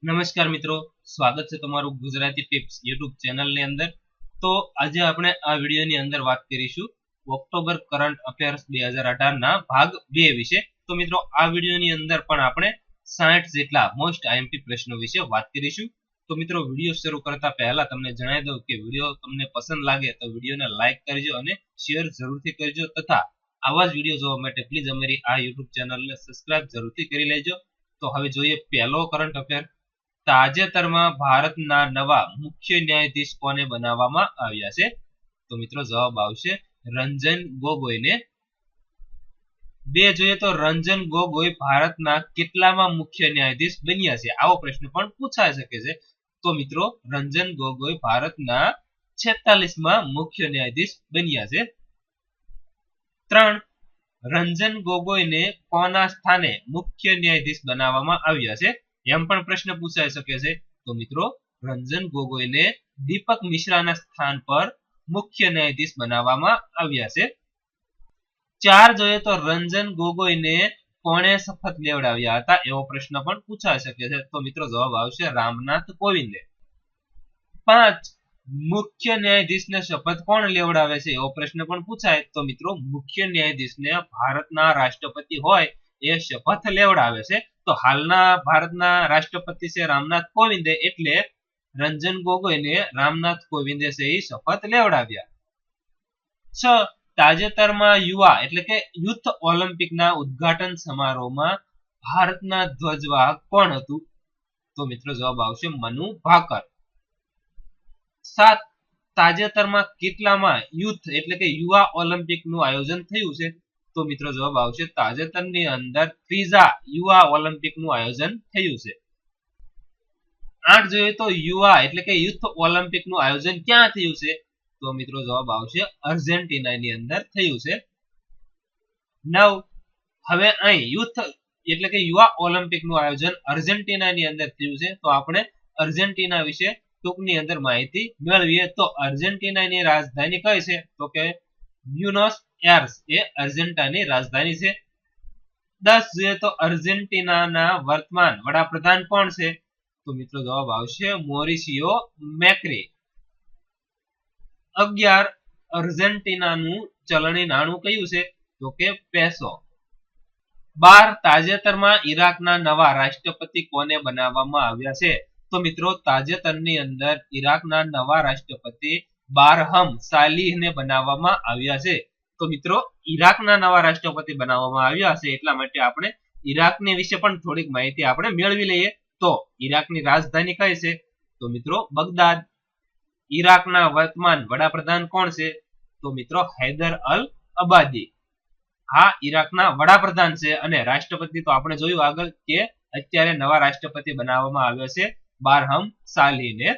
નમસ્કાર મિત્રો, સ્વાગત છે તમારું ગુજરાતી ટિપ્સ યુટ્યુબ ચેનલની અંદર। તો આજે આપણે આ વિડીયોની અંદર વાત કરીશું ઓક્ટોબર કરંટ અફેર્સ 2018 ના ભાગ 2 વિશે। તો મિત્રો આ વિડીયોની અંદર પણ આપણે 60 જેટલા મોસ્ટ આઈએમપી પ્રશ્નો વિશે વાત કરીશું। તો મિત્રો વિડીયો શરૂ કરતા પહેલા તમને જણાવી દઉં કે વિડીયો તમને પસંદ લાગે તો વિડીયોને લાઈક કરજો અને શેર જરૂરથી કરજો તથા આવા જ વિડીયો જોવા માટે પ્લીઝ અમારી આ યુટ્યુબ ચેનલને સબસ્ક્રાઇબ જરૂરથી કરી લેજો। તો હવે જોઈએ પહેલો કરંટ અફેર। તાજેતરમાં ભારતના નવા મુખ્ય ન્યાયાધીશ કોને બનાવવામાં આવ્યા છે? તો મિત્રો જવાબ આવશે રંજન ગોગોઈને। બે જોઈએ તો રંજન ગોગોઈ ભારતના કેટલામાં મુખ્ય ન્યાયાધીશ બન્યા છે? આવો પ્રશ્ન પણ પૂછાઈ શકે છે। તો મિત્રો રંજન ગોગોઈ ભારતના 46માં મુખ્ય ન્યાયાધીશ બન્યા છે। 3 રંજન ગોગોઈને કોના સ્થાને મુખ્ય ન્યાયાધીશ બનાવવામાં આવ્યા છે? એમ પણ પ્રશ્ન પૂછાઈ શકે છે। તો મિત્રો રંજન ગોગોઈને દીપક મિશ્રાના સ્થાન પર મુખ્ય ન્યાયાધીશ બનાવવામાં આવ્યા છે। 4 જોઈએ તો રંજન ગોગોઈને કોણે શપથ લેવડાવ્યા હતા? એવો પ્રશ્ન પણ પૂછાઈ શકે છે। તો મિત્રો જવાબ આવશે રામનાથ કોવિંદે। 5 મુખ્ય ન્યાયાધીશને શપથ કોણ લેવડાવે છે? એવો પ્રશ્ન પણ પૂછાય તો મિત્રો મુખ્ય ન્યાયાધીશને ભારતના રાષ્ટ્રપતિ હોય એ શપથ લેવડાવે છે। તો હાલના ભારતના રાષ્ટ્રપતિ છે રામનાથ કોવિંદે, એટલે રંજન ગોગોઈને રામનાથ કોવિંદે છે એ શપથ લેવડાવ્યા। 6 તાજેતરમાં યુવા એટલે કે યુથ ઓલિમ્પિકના ઉદ્ઘાટન સમારોહમાં ભારતના ધ્વજવાહક કોણ હતું? તો મિત્રો જવાબ આવશે મનુ ભાકર। 7 તાજેતરમાં કેટલામાં યુથ એટલે કે યુવા ઓલિમ્પિકનું આયોજન થયું છે? તો મિત્રો જવાબ આવશે તાજેતરની અંદર ત્રીજા યુવા ઓલિમ્પિકનું આયોજન થયું છે। 8 જોઈએ તો યુવા એટલે કે યુથ ઓલિમ્પિકનું આયોજન ક્યાં થયું છે? તો મિત્રો જવાબ આવશે અર્જેન્ટિનાની અંદર થયું છે। 9 હવે અહીં યુથ એટલે કે યુવા ઓલિમ્પિકનું આયોજન અર્જેન્ટિનાની અંદર થયું છે, તો આપણે અર્જેન્ટિના વિશે ટૂંકની અંદર માહિતી મેળવીએ। તો અર્જેન્ટિનાની રાજધાની કઈ છે? તો કે બ્યુનોસ એર્સ એ અર્જેન્ટિનાની રાજધાની છે। 10 જોઈએ તો અર્જેન્ટિનાના વર્તમાન વડાપ્રધાન કોણ છે? તો મિત્રો જવાબ આવશે મોરિસિયો મેક્રી। 11 અર્જેન્ટિનાનું ચલણી નાણું કયું છે? તો કે પેસો। 12 તાજેતરમાં ઈરાકના નવા રાષ્ટ્રપતિ કોને બનાવવામાં આવ્યા છે? તો મિત્રો તાજેતરની અંદર ઈરાકના નવા રાષ્ટ્રપતિ બારહમ સાલીહને બનાવવામાં આવ્યા છે। તો મિત્રો ઈરાકના નવા રાષ્ટ્રપતિ બનાવવામાં આવ્યા છે એટલા માટે આપણે ઈરાકની વિશે પણ થોડીક માહિતી આપણે મેળવી લઈએ। તો ઈરાકની રાજધાની કઈ છે? તો મિત્રો બગદાદ। ઈરાકના વર્તમાન વડાપ્રધાન કોણ છે? તો મિત્રો હૈદર અલ અબાદી આ ઈરાકના વડાપ્રધાન છે અને રાષ્ટ્રપતિ તો આપણે જોયું આગળ કે અત્યારે નવા રાષ્ટ્રપતિ બનાવવામાં આવ્યા છે બારહમ સાલીહને।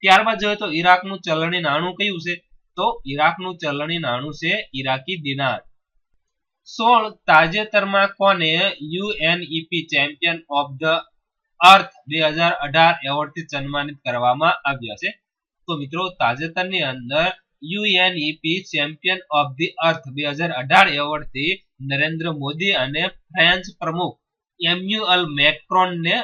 ત્યારબાદ જોઈએ તો ઈરાકનું ચલણી નાણું કયું છે? તો ઈરાકનું ચલણી નાણું છે ઈરાકી દિનાર। 16 તાજેતરમાં કોને UNEP champion of the earth 2018 એવોર્ડથી સન્માનિત કરવામાં આવ્યા છે? તો મિત્રો તાજેતરની અંદર યુએનઈપી ચેમ્પિયન ઓફ ધી અર્થ 2018 એવોર્ડથી નરેન્દ્ર મોદી અને ફ્રાન્સ પ્રમુખ એમ્યુઅલ મેક્રોનને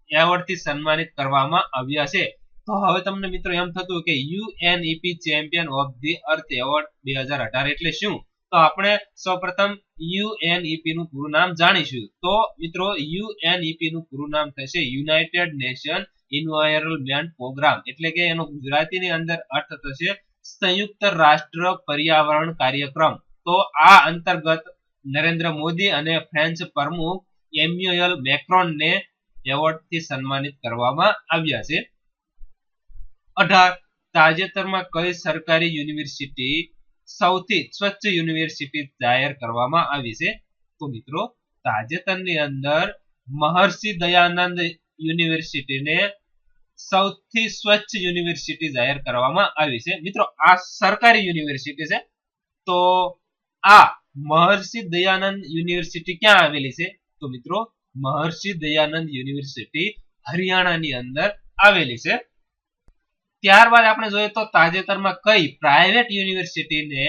એવોર્ડથી સન્માનિત કરવામાં આવ્યા છે। તો હવે તમને મિત્રો એમ થતું કે UNEP champion of the earth award 2018 એટલે શું? તો આપણે સૌપ્રથમ યુએનઈપી નું પૂરું નામ જાણીશું। તો મિત્રો યુએનઈપી નું પૂરું નામ થશે યુનાઇટેડ નેશન એન્વાયરનમેન્ટ પ્રોગ્રામ, એટલે કે એનો ગુજરાતીની અંદર અર્થ થશે સંયુક્ત રાષ્ટ્ર પર્યાવરણ કાર્યક્રમ। તો આ અંતર્ગત નરેન્દ્ર મોદી અને ફ્રેન્ચ પ્રમુખ એમ્યુઅલ મેક્રોનને એવોર્ડથી સન્માનિત કરવામાં આવ્યા છે। 18 તાજેતરમાં કઈ સરકારી યુનિવર્સિટી સૌથી સ્વચ્છ યુનિવર્સિટી જાહેર કરવામાં આવી છે? તો મિત્રો તાજેતરની અંદર મહર્ષિ દયાનંદ યુનિવર્સિટીને સૌથી સ્વચ્છ યુનિવર્સિટી જાહેર કરવામાં આવી છે। મિત્રો આ સરકારી યુનિવર્સિટી છે। તો આ મહર્ષિ દયાનંદ યુનિવર્સિટી ક્યાં આવેલી છે? તો મિત્રો મહર્ષિ દયાનંદ યુનિવર્સિટી હરિયાણાની અંદર આવેલી છે। ત્યારબાદ આપણે જોઈએ તો તાજેતરમાં કઈ પ્રાઇવેટ યુનિવર્સિટીને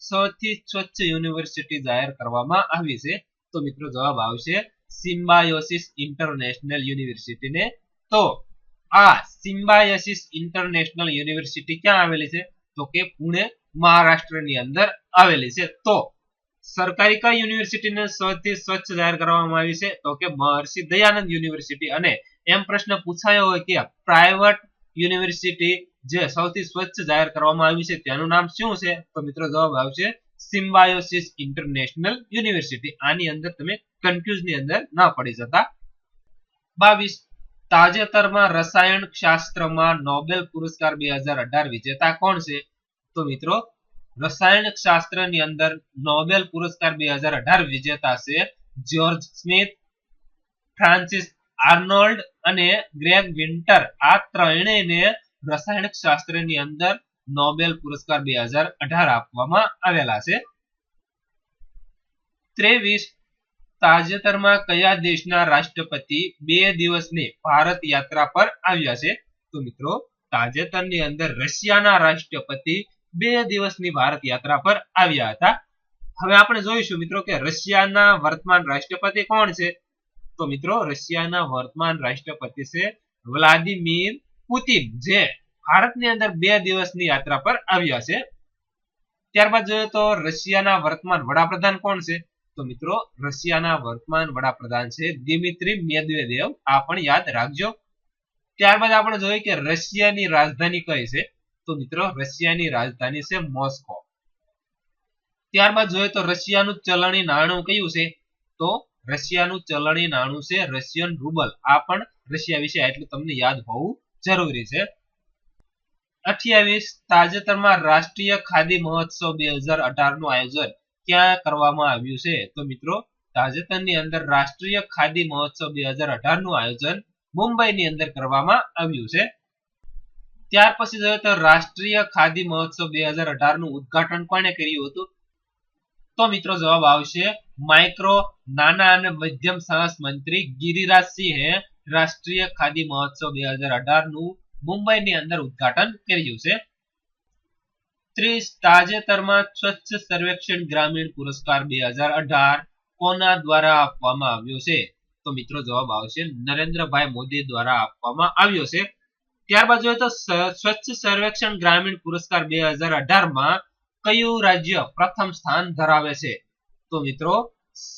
સૌથી સ્વચ્છ યુનિવર્સિટી જાહેર કરવામાં આવી છે? તો મિત્રો જવાબ આવશે સિમ્બાયોસિસ ઇન્ટરનેશનલ યુનિવર્સિટીને। તો આ સિમ્બાયોસિસ ઇન્ટરનેશનલ યુનિવર્સિટી ક્યાં આવેલી છે? તો કે પુણે મહારાષ્ટ્રની અંદર આવેલી છે. તો સરકારી કઈ યુનિવર્સિટીને સૌથી સ્વચ્છ જાહેર કરવામાં આવી છે? તો કે મહર્ષિ દયાનંદ યુનિવર્સિટી. અને એમ પ્રશ્ન પૂછાયો હોય કે પ્રાઇવેટ યુનિવર્સિટી જે સૌથી સ્વચ્છ જાહેર કરવામાં આવી છે તેનું નામ શું છે? તો મિત્રો જવાબ આવશે સિમ્બાયોસિસ ઇન્ટરનેશનલ યુનિવર્સિટી. આની અંદર તમે કન્ફ્યુઝ ની અંદર ના પડી જતા. 22 તાજેતરમાં રસાયણ શાસ્ત્રમાં નોબેલ પુરસ્કાર 2018 વિજેતા કોણ છે? તો મિત્રો રસાયણ શાસ્ત્રની અંદર નોબેલ પુરસ્કાર 2018 વિજેતા છે જ્યોર્જ સ્મિથ, ફ્રાન્સિસ આર્નોલ્ડ અને ગ્રેગ વિન્ટર. આ ત્રણેયને રસાયણ શાસ્ત્રની અંદર નોબેલ પુરસ્કાર 2018 આપવામાં આવેલા છે. 23 તાજેતરમાં કયા દેશના રાષ્ટ્રપતિ 2 દિવસની ભારત યાત્રા પર આવ્યા છે? તો મિત્રો તાજેતરની અંદર રશિયાના રાષ્ટ્રપતિ 2 દિવસની ભારત યાત્રા પર આવ્યા હતા. હવે આપણે જોઈશું મિત્રો કે રશિયાના વર્તમાન રાષ્ટ્રપતિ કોણ છે? તો મિત્રો રશિયાના વર્તમાન રાષ્ટ્રપતિ છે વ્લાદિમીર પુતિન, જે ભારતની અંદર 2 દિવસની યાત્રા પર આવ્યા છે. ત્યારબાદ જોઈએ તો રશિયાના વર્તમાન વડાપ્રધાન કોણ છે? તો મિત્રો રશિયાના વર્તમાન વડાપ્રધાન છે દિમિત્રી મેદવેદેવ. આ પણ યાદ રાખજો. ત્યારબાદ આપણે જોઈએ કે રશિયાની રાજધાની કઈ છે? તો મિત્રો રશિયાની રાજધાની છે મોસ્કો. ત્યારબાદ જોઈએ તો રશિયાનું ચલણી નાણું કયું છે? તો રશિયાનું ચલણી નાણું છે રશિયન રૂબલ. આ પણ રશિયા વિશે એટલું તમને યાદ હોવું જરૂરી છે. 28 તાજેતરમાં રાષ્ટ્રીય ખાદી મહોત્સવ 2018 નું આયોજન ક્યાં કરવામાં આવ્યું છે? તો મિત્રો તાજેતરની અંદર રાષ્ટ્રીય ખાદી મહોત્સવ 2018 નું આયોજન મુંબઈની અંદર કરવામાં આવ્યું છે. ત્યાર પછી જોઈએ તો રાષ્ટ્રીય ખાદી મહોત્સવ 2018 નું ઉદ્ઘાટન કોણે કર્યું હતું? તો મિત્રો જવાબ આવશે માઇક્રો, નાના અને મધ્યમ સાહસ મંત્રી ગિરિરાજ સિંહે રાષ્ટ્રીય ખાદી મહોત્સવ 2018 નું મુંબઈની અંદર ઉદ્ઘાટન કર્યું છે. 30 તાજેતરમાં સ્વચ્છ સર્વેક્ષણ ગ્રામીણ પુરસ્કાર 2018 કોના દ્વારા આપવામાં આવ્યો છે? તો મિત્રો જવાબ આવશે નરેન્દ્રભાઈ મોદી દ્વારા આપવામાં આવ્યો છે. ત્યારબાદ જોઈએ તો સ્વચ્છ સર્વેક્ષણ ગ્રામીણ પુરસ્કાર 2018 માં કયું રાજ્ય પ્રથમ સ્થાન ધરાવે છે? તો મિત્રો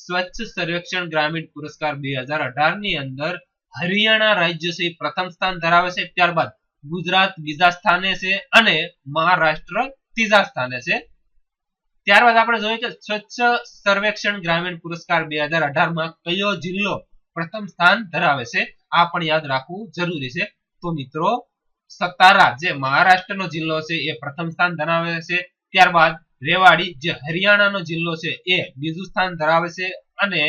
સ્વચ્છ સર્વેક્ષણ ગ્રામીણ પુરસ્કાર 2018 ની અંદર હરિયાણા રાજ્ય છે પ્રથમ સ્થાન ધરાવે છે. ત્યારબાદ ગુજરાત બીજા સ્થાને છે અને મહારાષ્ટ્ર ત્રીજા સ્થાને છે. ત્યારબાદ આપણે જોઈએ કે સ્વચ્છ સર્વેક્ષણ ગ્રામીણ પુરસ્કાર 2018 માં કયો જિલ્લો પ્રથમ સ્થાન ધરાવે છે? આ પણ યાદ રાખવું જરૂરી છે. તો મિત્રો સતારા જે મહારાષ્ટ્રનો જિલ્લો છે એ પ્રથમ સ્થાન ધરાવે છે. ત્યારબાદ રેવાડી જે હરિયાણાનો જિલ્લો છે એ બીજું સ્થાન ધરાવે છે અને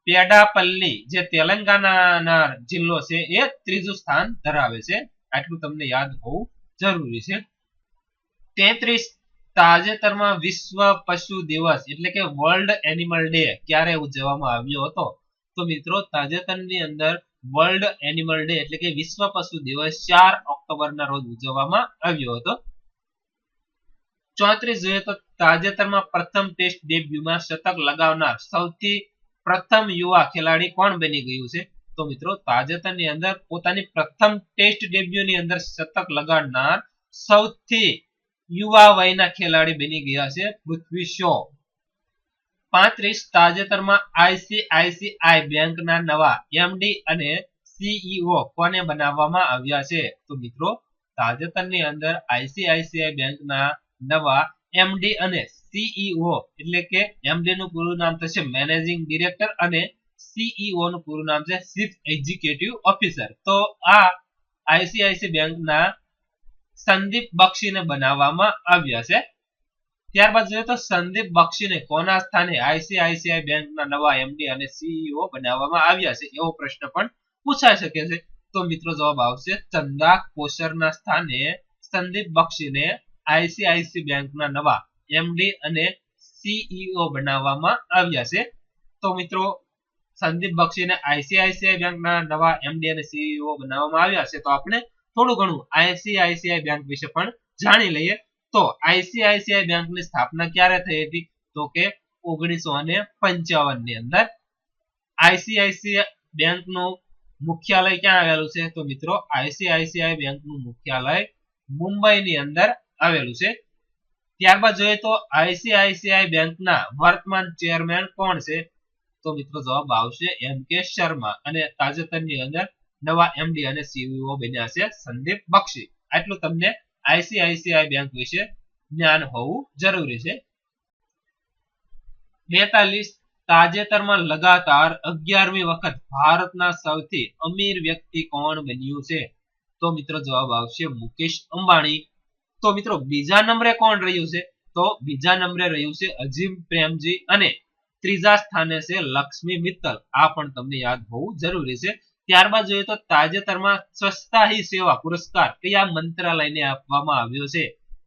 પેડાપલ્લી જે તેલંગાનાના જિલ્લો છે એ ત્રીજું સ્થાન ધરાવે છે. આટલું તમને યાદ હોવું જરૂરી છે. 33 તાજેતરમાં વિશ્વ પશુ દિવસ એટલે કે વર્લ્ડ એનિમલ ડે ક્યારે ઉજવવામાં આવ્યો હતો? તો મિત્રો તાજેતરની અંદર વર્લ્ડ એનિમલ ડે એટલે કે વિશ્વ પશુ દિવસ 4 ઓક્ટોબરના રોજ ઉજવવામાં આવ્યો હતો. 34 જોઈએ તો તાજેતરમાં પ્રથમ ટેસ્ટ ડેબ્યુમાં શતક લગાવનાર સૌથી પ્રથમ યુવા ખેલાડી કોણ બની ગયું છે? તો મિત્રો તાજેતરની અંદર પોતાની પ્રથમ ટેસ્ટ ડેબ્યુની અંદર શતક લગાડનાર સૌથી યુવા વયના ખેલાડી બની ગયા છે પૃથ્વી શો. 35 તાજેતરમાં આઈસીઆઈસીઆઈ બેંકના નવા એમડી અને સીઈઓ કોને બનાવવામાં આવ્યા છે? તો મિત્રો તાજેતરની અંદર આઈસીઆઈસીઆઈ બેંકના નવા એમડી અને સીઈઓ એટલે કે એમડી નું પૂરું નામ થશે મેનેજિંગ ડિરેક્ટર અને સીઈઓ નું પૂરું નામ છે ચીફ એક્ઝિક્યુટિવ ઓફિસર. તો આ આઈસીઆઈસીઆઈ બેંકના સંદીપ બક્ષીને બનાવવામાં આવ્યા છે. ત્યારબાદ જોઈએ તો સંદીપ બક્ષીને કોના સ્થાને આઈસીઆઈસીઆઈ બેંકના નવા એમડી અને સીઈઓ બનાવવામાં આવ્યા છે એવો પ્રશ્ન પણ પૂછાઈ શકે છે. તો મિત્રો જવાબ આવશે ચંદા કોશરના સ્થાને સંદીપ બક્ષીને આઈસીઆઈસીઆઈ બેંકના નવા એમડી અને સીઈઓ બનાવવામાં આવ્યા છે. તો મિત્રો સંદીપ બક્ષીને આઈસીઆઈસીઆઈ બેંકના નવા એમડી અને સીઈઓ બનાવવામાં આવ્યા છે. તો આપણે થોડું ઘણું આઈસીઆઈસીઆઈ બેંક વિશે પણ જાણી લઈએ. તો આઈસીઆઈસીઆઈ બેંકની સ્થાપના ક્યારે થઈ હતી? તો કે 1955 ની અંદર. આઈસીઆઈસીઆઈ બેંકનું મુખ્યાલય ક્યાં આવેલું છે? તો મિત્રો આઈસીઆઈસીઆઈ બેંકનું મુખ્યાલય મુંબઈની અંદર આવેલું છે. ત્યારબાદ જોઈએ તો આઈસીઆઈસીઆઈ બેંકના વર્તમાન ચેરમેન કોણ છે? તો મિત્રો જવાબ આવશે એમ કે શર્મા. અને તાજેતરની અંદર નવા એમડી અને સીઈઓ બન્યા છે સંદીપ બક્ષી. આટલું તમને આઈસીઆઈસીઆઈ બેંક વિશે જ્ઞાન હોવું જરૂરી છે. 42 તાજેતરમાં લગાતાર 11મી વખત ભારતના સૌથી અમીર વ્યક્તિ કોણ બન્યું છે? તો મિત્રો જવાબ આવશે મુકેશ અંબાણી. તો મિત્રો બીજા નંબરે કોણ રહ્યું છે? તો બીજા નંબરે રહ્યું છે અજીમ પ્રેમજી અને ત્રીજા સ્થાને છે લક્ષ્મી મિત્તલ. આ પણ તમને યાદ હોવું જરૂરી છે. ત્યારબાદ જોઈએ તો તાજેતરમાં સ્વચ્છતા હી સેવા પુરસ્કાર કયા મંત્રાલયને આપવામાં આવ્યો છે?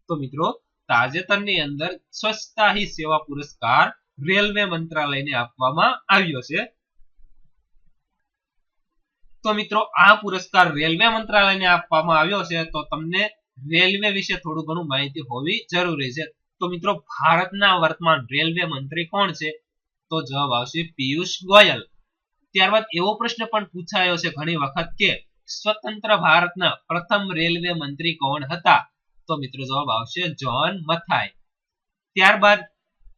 તો મિત્રો તાજેતરની અંદર સ્વચ્છતા હી સેવા પુરસ્કાર રેલવે મંત્રાલયને આપવામાં આવ્યો છે. તો મિત્રો આ પુરસ્કાર રેલવે મંત્રાલયને આપવામાં આવ્યો છે. તો તમને રેલવે વિશે થોડું ઘણું માહિતી હોવી જરૂરી છે. તો મિત્રો ભારતના વર્તમાન રેલવે મંત્રી કોણ છે? તો જવાબ આવશે પિયુષ ગોયલ. ત્યારબાદ એવો પ્રશ્ન પણ પૂછાયો છે ઘણી વખત કે સ્વતંત્ર ભારતના પ્રથમ રેલવે મંત્રી કોણ હતા? તો મિત્રો જવાબ આવશે જ્હોન મથાઈ. ત્યારબાદ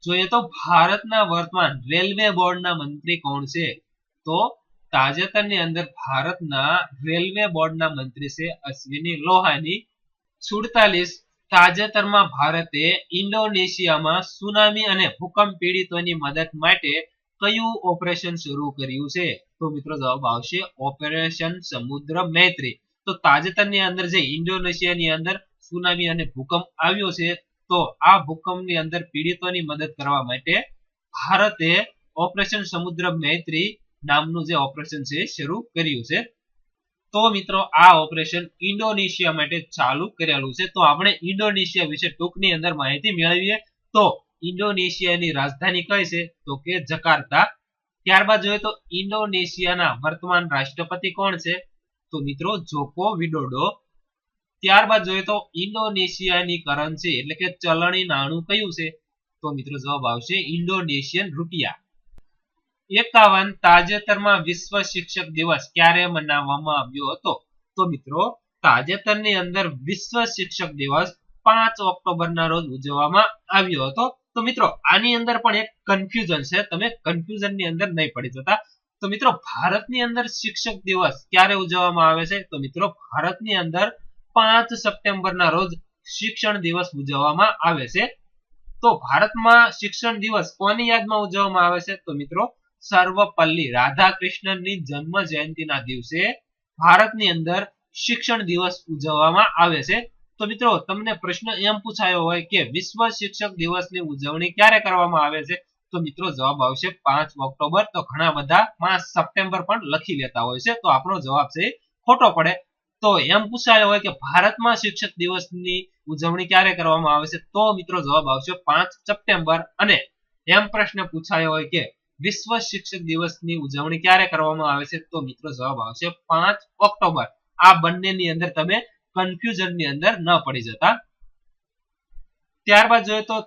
જોઈએ તો ભારતના વર્તમાન રેલવે બોર્ડના મંત્રી કોણ છે? તો તાજેતરની અંદર ભારતના રેલવે બોર્ડના મંત્રી છે અશ્વિની લોહાની. 47 તાજેતરમાં ભારતે ઇન્ડોનેશિયામાં સુનામી અને ભૂકંપ પીડિતોની મદદ માટે કયું ઓપરેશન શરૂ કર્યું છે? તો મિત્રો જવાબ આવશે ઓપરેશન સમુદ્ર મૈત્રી. તો તાજેતરની અંદર જે ઇન્ડોનેશિયાની અંદર સુનામી અને ભૂકંપ આવ્યો છે, તો આ ભૂકંપની અંદર પીડિતોની મદદ કરવા માટે ભારતે ઓપરેશન સમુદ્ર મૈત્રી નામનું જે ઓપરેશન છે શરૂ કર્યું છે. તો મિત્રો આ ઓપરેશન ઇન્ડોનેશિયા માટે ચાલુ કરેલું છે. તો આપણે ઇન્ડોનેશિયા વિશે ટૂંકની અંદર માહિતી મેળવીએ. તો ઇન્ડોનેશિયાની રાજધાની કઈ છે? તો કે જકાર્તા. ત્યારબાદ જોઈએ તો ઇન્ડોનેશિયાના વર્તમાન રાષ્ટ્રપતિ કોણ છે? તો મિત્રો જોકો વિડોડો. ત્યારબાદ જોઈએ તો ઇન્ડોનેશિયાની કરન્સી એટલે કે ચલણી નાણું કયું છે? તો મિત્રો જવાબ આવશે ઇન્ડોનેશિયન રૂપિયા. 51 તાજેતરમાં વિશ્વ શિક્ષક દિવસ ક્યારે મનાવવામાં આવ્યો હતો? તો મિત્રો તાજેતરની અંદર વિશ્વ શિક્ષક દિવસ 5 ઓક્ટોબરના રોજ ઉજવવામાં આવ્યો હતો. તો મિત્રો આની અંદર પણ એક કન્ફ્યુઝન છે, તમે કન્ફ્યુઝનની અંદર નહીં પડી જતા. તો મિત્રો ભારતની અંદર શિક્ષક દિવસ ક્યારે ઉજવવામાં આવે છે? તો મિત્રો ભારતની અંદર 5 સપ્ટેમ્બરના રોજ શિક્ષણ દિવસ ઉજવવામાં આવે છે. તો ભારતમાં શિક્ષણ દિવસ કોની યાદમાં ઉજવવામાં આવે છે? તો મિત્રો સર્વપલ્લી રાધાકૃષ્ણનની જન્મ જયંતિના દિવસે ભારતની અંદર શિક્ષણ દિવસ ઉજવવામાં આવે છે. તો મિત્રો તમને પ્રશ્ન એમ પૂછાયો હોય કે વિશ્વ શિક્ષક દિવસની ઉજવણી ક્યારે કરવામાં આવે છે? તો મિત્રો જવાબ આવશે 5 ઓક્ટોબર. તો ઘણા બધા 5 સપ્ટેમ્બર પણ લખી લેતા હોય છે, તો આપણો જવાબ છે ખોટો પડે. તો એમ પૂછાયો હોય કે ભારતમાં શિક્ષક દિવસની ઉજવણી ક્યારે કરવામાં આવે છે? તો મિત્રો જવાબ આવશે 5 સપ્ટેમ્બર. અને એમ પ્રશ્ન પૂછાયો હોય કે વિશ્વ શિક્ષક દિવસની ઉજવણી ક્યારે કરવામાં આવે છે? તો મિત્રો જવાબ આવશે 5 ઓક્ટોબર. આ બંનેની અંદર તમે કન્ફ્યુઝનની અંદર ન પડી જતા. ત્યારબાદ જોઈએ તો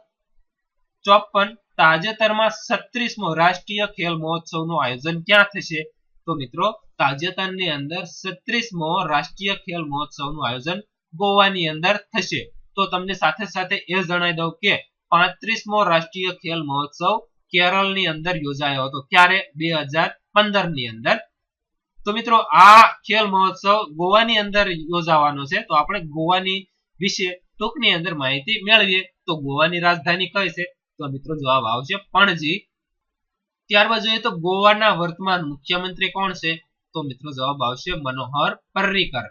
54 તાજેતરમાં 36મો રાષ્ટ્રીય ખેલ મહોત્સવનું આયોજન ક્યાં થશે? તો મિત્રો તાજેતરની અંદર 36મો રાષ્ટ્રીય ખેલ મહોત્સવનું આયોજન ગોવાની અંદર થશે. તો તમને સાથે સાથે એ જણાવી દઉં કે 35મો રાષ્ટ્રીય ખેલ મહોત્સવ કેરળની અંદર યોજાયો હતો. ક્યારે? 2015 ની અંદર. તો મિત્રો આ ખેલ મહોત્સવ ગોવાની અંદર યોજાવાનો છે. તો આપણે ગોવાની વિશે ટૂંકની અંદર માહિતી મેળવીએ. તો ગોવાની રાજધાની કઈ છે? તો મિત્રો જવાબ આવશે પણજી. ત્યારબાદ જોઈએ તો ગોવાના વર્તમાન મુખ્યમંત્રી કોણ છે? તો મિત્રો જવાબ આવશે મનોહર પર્રીકર.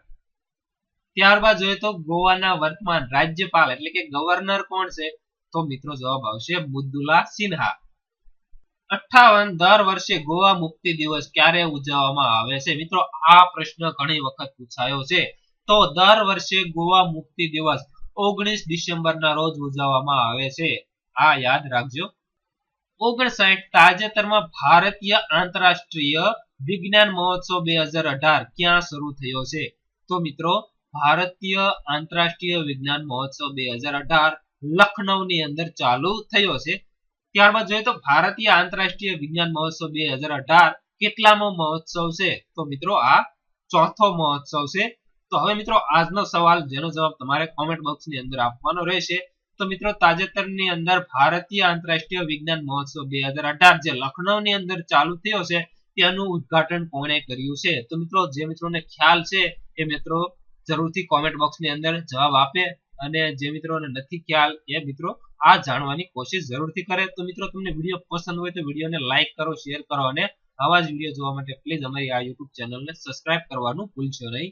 ત્યારબાદ જોઈએ તો ગોવાના વર્તમાન રાજ્યપાલ એટલે કે ગવર્નર કોણ છે? તો મિત્રો જવાબ આવશે મૃદુલા સિન્હા. 58 દર વર્ષે ગોવા મુક્તિ દિવસ ક્યારે ઉજવવામાં આવે છે? મિત્રો આ પ્રશ્ન ઘણી વખત પૂછાયો છે. તો દર વર્ષે ગોવા મુક્તિ દિવસ 19 ડિસેમ્બરના રોજ ઉજવવામાં આવે છે. આ યાદ રાખજો. 59 તાજેતરમાં ભારતીય આંતરરાષ્ટ્રીય વિજ્ઞાન મહોત્સવ 2018 ક્યાં શરૂ થયો છે? તો મિત્રો ભારતીય આંતરરાષ્ટ્રીય વિજ્ઞાન મહોત્સવ 2018 લખનૌની અંદર ચાલુ થયો છે. ત્યારબાદ જોઈએ તો ભારતીય આંતરરાષ્ટ્રીય વિજ્ઞાન મહોત્સવ 2018 કેટલામો મહોત્સવ છે? તો મિત્રો આ ચોથો મહોત્સવ છે. તો હવે મિત્રો આજનો સવાલ જેનો જવાબ તમારે કોમેન્ટ બોક્સની અંદર આપવાનો રહેશે. તો મિત્રો તાજેતરની અંદર ભારતીય આંતરરાષ્ટ્રીય વિજ્ઞાન મહોત્સવ 2018 જે લખનૌની અંદર ચાલુ થયો છે તેનું ઉદ્ઘાટન કોણે કર્યું છે? તો મિત્રો જે મિત્રોને ખ્યાલ છે એ મિત્રો જરૂરથી કોમેન્ટ બોક્સની અંદર જવાબ આપે, અને જે મિત્રોને નથી ખ્યાલ એ મિત્રો આ જાણવાની કોશિશ જરૂરથી કરે. તો મિત્રો તમને વિડીયો પસંદ હોય તો વિડીયોને લાઈક કરો, શેર કરો, અને આવા જ વિડીયો જોવા માટે પ્લીઝ અમારી આ યુટ્યુબ ચેનલને સબસ્ક્રાઇબ કરવાનું ભૂલશો નહીં.